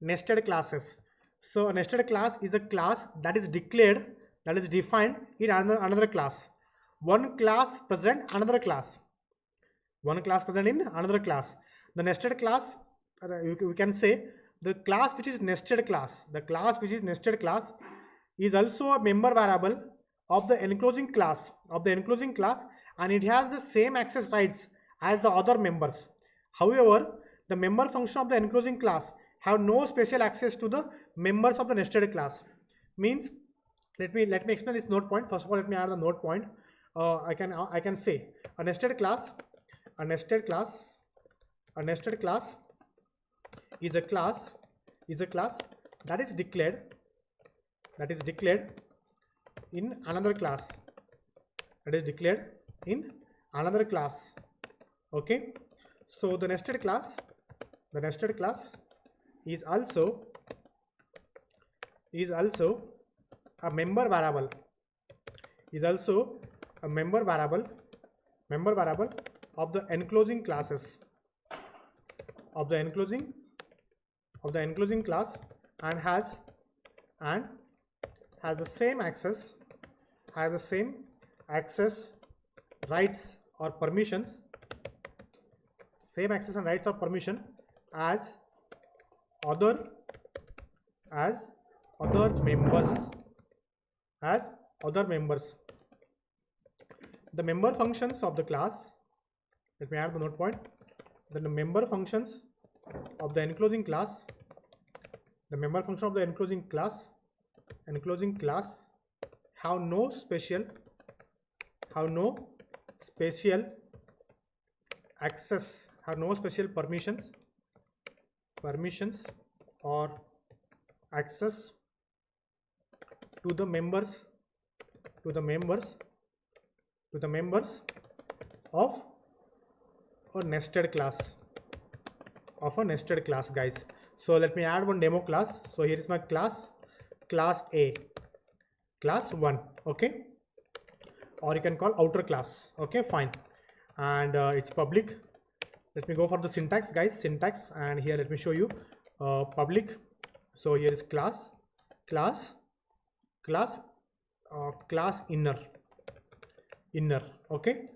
nested classes. So a nested class is a class that is declared, that is defined in another class. One class present another class. One class present in another class. The nested class, we can say the class which is nested class. The class which is nested class is also a member variable of the enclosing class and it has the same access rights as the other members. However, the member function of the enclosing class have no special access to the members of the nested class. Means, let me explain this note point. First of all, let me add the note point. I can say a nested class is a class that is declared in another class. Okay, so the nested class is also a member variable of the enclosing classes of the enclosing class and has the same access rights or permissions as other members. The member functions of the class, let me add the note point, then the member functions of the enclosing class have no special access, have no special permissions or access to the members of a nested class guys. So let me add one demo class. So here is my class A, class 1. Okay, or you can call outer class. Okay, fine, and it's public. Let me go for the syntax guys, and here let me show you public. So here is class inner. Okay,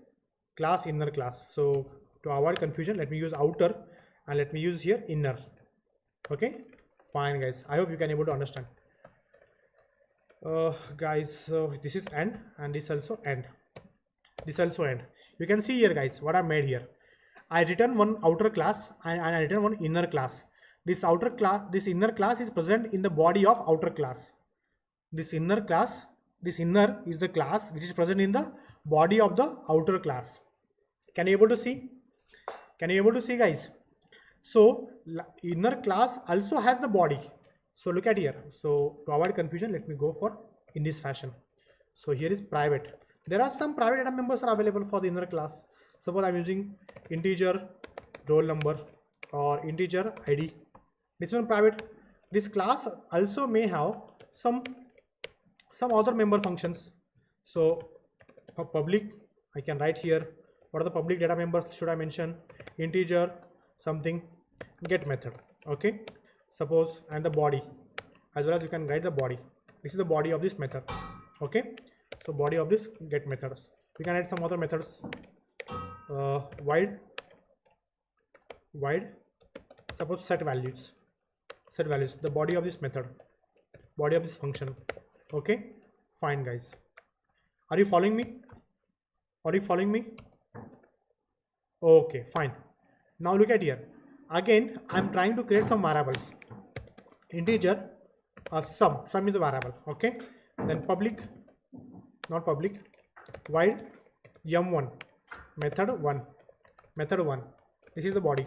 class inner class. So to avoid confusion, let me use outer and let me use here inner. Okay, fine guys, I hope you can able to understand. Guys, so this is end and this also end. You can see here guys what I made here. I return one outer class and I return one inner class. This inner class is present in the body of outer class. This inner is the class which is present in the body of the outer class. Can you able to see guys? So inner class also has the body. So look at here. So to avoid confusion, let me go for in this fashion. So here is private. There are some private data members are available for the inner class. Suppose I'm using integer roll number or integer ID. This one private. This class also may have some other member functions. So for public, I can write here what are the public data members should I mention, integer something, get method. Okay, suppose, and the body as well as you can write the body. This is the body of this method. Okay, so body of this get methods. We can add some other methods. Wide, suppose set values, the body of this method, body of this function. Okay, fine guys, are you following me? Okay, fine. Now look at here. Again, I'm trying to create some variables. Integer, sum is a variable. Okay, then public, not public, void m1 method 1. This is the body.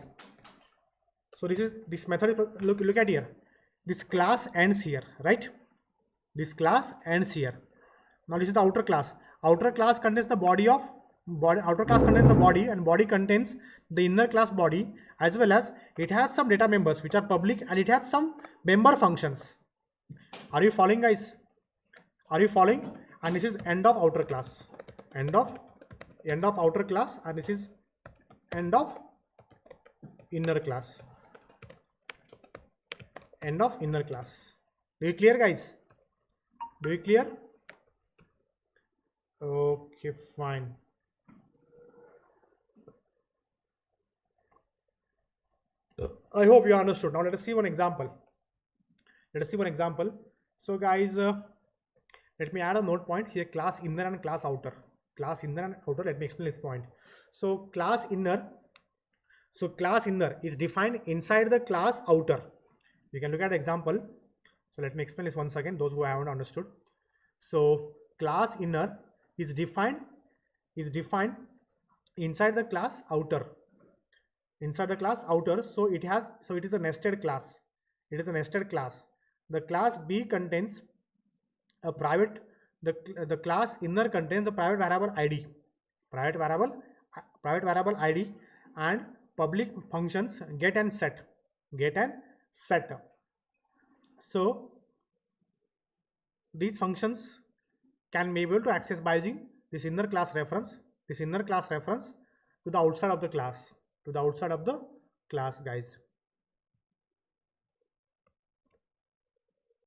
So this method. Look at here. This class ends here, right? This class ends here. Now this is the outer class. Outer class contains the body of outer class contains the body, and body contains the inner class body, as well as it has some data members which are public, and it has some member functions. Are you following guys? Are you following? And this is end of outer class, end of outer class, and this is end of inner class, end of inner class. Do you clear, guys? Do you clear? Okay, fine. I hope you understood. Now let us see one example. Let us see one example. So guys, let me add a note point here, class inner and class outer. Class inner and outer, let me explain this point. So class inner is defined inside the class outer. You can look at the example. So let me explain this once again, those who haven't understood. So class inner is defined inside the class outer. Inside the class outer, so it is a nested class. It is a nested class. The class B contains a private, the class inner contains the private variable id, private variable id, and public functions get and set. So these functions can be able to access by using this inner class reference to the outside of the class, guys.